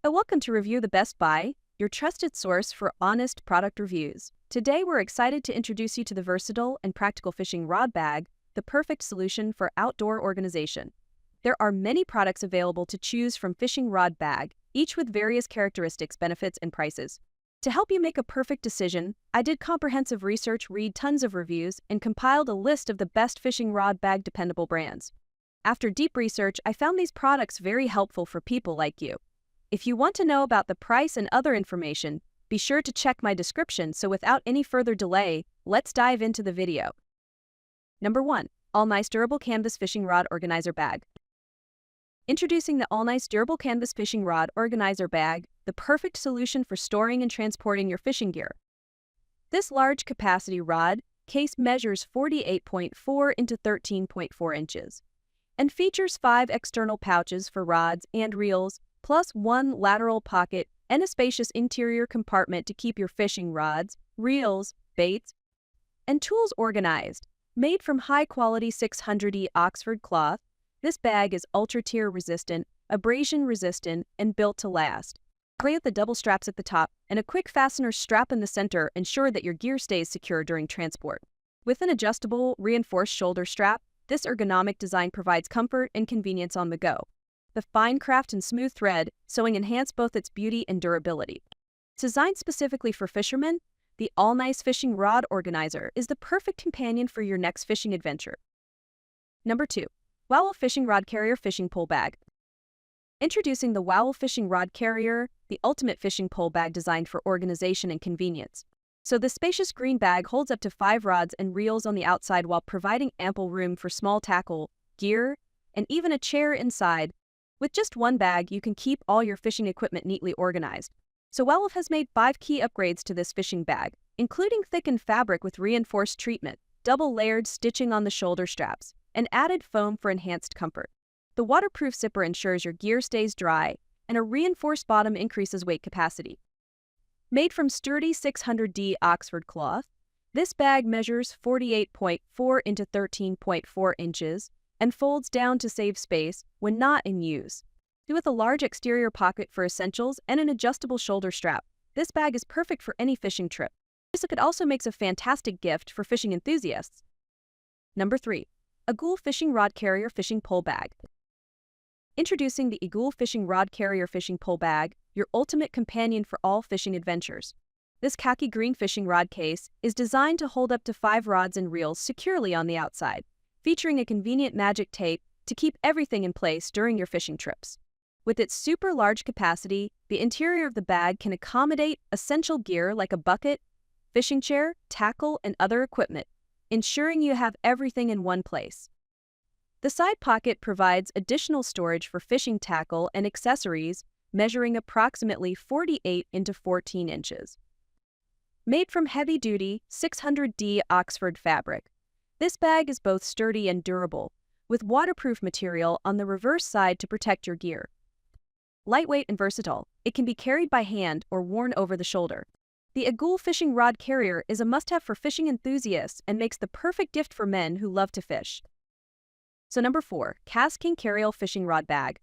Welcome to Review the Best Buy, your trusted source for honest product reviews. Today we're excited to introduce you to the versatile and practical fishing rod bag, the perfect solution for outdoor organization. There are many products available to choose from fishing rod bag, each with various characteristics, benefits, and prices. To help you make a perfect decision, I did comprehensive research, read tons of reviews, and compiled a list of the best fishing rod bag dependable brands. After deep research, I found these products very helpful for people like you. If you want to know about the price and other information, be sure to check my description. So without any further delay, let's dive into the video. Number 1. Allnice Durable Canvas Fishing Rod Organizer Bag. Introducing the Allnice Durable Canvas Fishing Rod Organizer Bag, the perfect solution for storing and transporting your fishing gear. This large capacity rod case measures 48.4 into 13.4 inches and features 5 external pouches for rods and reels, plus 1 lateral pocket and a spacious interior compartment to keep your fishing rods, reels, baits, and tools organized. Made from high-quality 600E Oxford cloth, this bag is ultra-tear resistant, abrasion resistant, and built to last. With the double straps at the top and a quick fastener strap in the center ensure that your gear stays secure during transport. With an adjustable, reinforced shoulder strap, this ergonomic design provides comfort and convenience on the go. The fine craft and smooth thread sewing enhance both its beauty and durability. Designed specifically for fishermen, the Allnice Fishing Rod Organizer is the perfect companion for your next fishing adventure. Number 2. Wowelife Fishing Rod Carrier Fishing Pole Bag. Introducing the Wowelife Fishing Rod Carrier, the ultimate fishing pole bag designed for organization and convenience. So this spacious green bag holds up to 5 rods and reels on the outside while providing ample room for small tackle, gear, and even a chair inside. With just one bag, you can keep all your fishing equipment neatly organized. So Wowelife has made 5 key upgrades to this fishing bag, including thickened fabric with reinforced treatment, double-layered stitching on the shoulder straps, and added foam for enhanced comfort. The waterproof zipper ensures your gear stays dry, and a reinforced bottom increases weight capacity. Made from sturdy 600D Oxford cloth, this bag measures 48.4 into 13.4 inches, and folds down to save space when not in use. With a large exterior pocket for essentials and an adjustable shoulder strap, this bag is perfect for any fishing trip. It also makes a fantastic gift for fishing enthusiasts. Number 3. AGOOL Fishing Rod Carrier Fishing Pole Bag. Introducing the AGOOL Fishing Rod Carrier Fishing Pole Bag, your ultimate companion for all fishing adventures. This khaki green fishing rod case is designed to hold up to 5 rods and reels securely on the outside, featuring a convenient magic tape to keep everything in place during your fishing trips. With its super large capacity, the interior of the bag can accommodate essential gear like a bucket, fishing chair, tackle, and other equipment, ensuring you have everything in one place. The side pocket provides additional storage for fishing tackle and accessories, measuring approximately 48 into 14 inches. Made from heavy-duty 600D Oxford fabric, this bag is both sturdy and durable, with waterproof material on the reverse side to protect your gear. Lightweight and versatile, it can be carried by hand or worn over the shoulder. The AGOOL Fishing Rod Carrier is a must-have for fishing enthusiasts and makes the perfect gift for men who love to fish. So number 4, KastKing Karryall Fishing Rod Bag.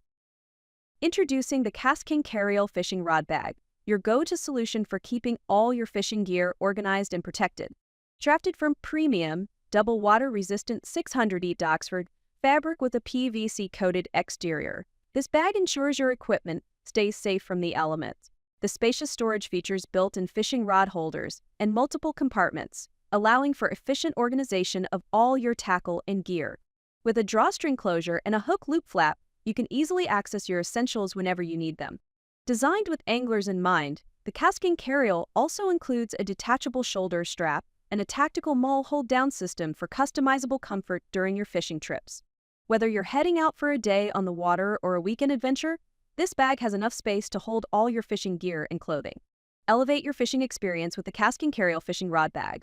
Introducing the KastKing Karryall Fishing Rod Bag, your go-to solution for keeping all your fishing gear organized and protected. Drafted from premium, double water-resistant 600E Oxford fabric with a PVC-coated exterior, this bag ensures your equipment stays safe from the elements. The spacious storage features built-in fishing rod holders and multiple compartments, allowing for efficient organization of all your tackle and gear. With a drawstring closure and a hook loop flap, you can easily access your essentials whenever you need them. Designed with anglers in mind, the KastKing Karryall also includes a detachable shoulder strap and a tactical maul hold-down system for customizable comfort during your fishing trips. Whether you're heading out for a day on the water or a weekend adventure, this bag has enough space to hold all your fishing gear and clothing. Elevate your fishing experience with the KastKing Karryall Fishing Rod Bag.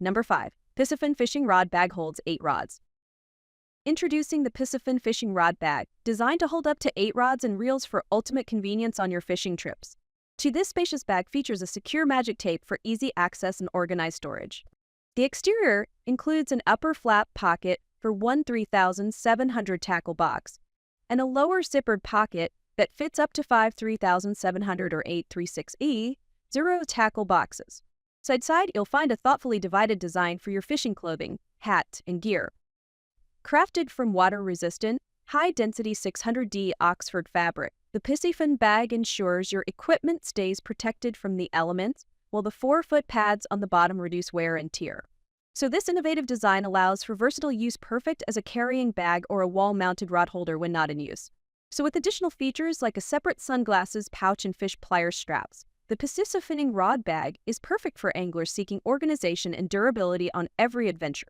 Number 5. Piscifun Fishing Rod Bag holds 8 rods. Introducing the Piscifun Fishing Rod Bag, designed to hold up to 8 rods and reels for ultimate convenience on your fishing trips. This spacious bag features a secure magic tape for easy access and organized storage. The exterior includes an upper flap pocket for one 3,700 tackle box, and a lower zippered pocket that fits up to 5 3700 or 836E, 0 tackle boxes. Side, you'll find a thoughtfully divided design for your fishing clothing, hat, and gear. Crafted from water-resistant, high-density 600D Oxford fabric, the Piscifun bag ensures your equipment stays protected from the elements, while the 4-foot pads on the bottom reduce wear and tear. So this innovative design allows for versatile use, perfect as a carrying bag or a wall-mounted rod holder when not in use. So with additional features like a separate sunglasses pouch and fish plier straps, the Piscifun rod bag is perfect for anglers seeking organization and durability on every adventure.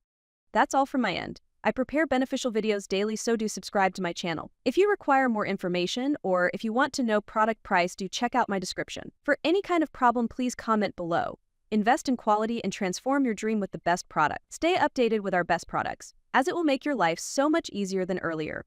That's all from my end. I prepare beneficial videos daily, so do subscribe to my channel. If you require more information or if you want to know product price, do check out my description. For any kind of problem, please comment below. Invest in quality and transform your dream with the best product. Stay updated with our best products, as it will make your life so much easier than earlier.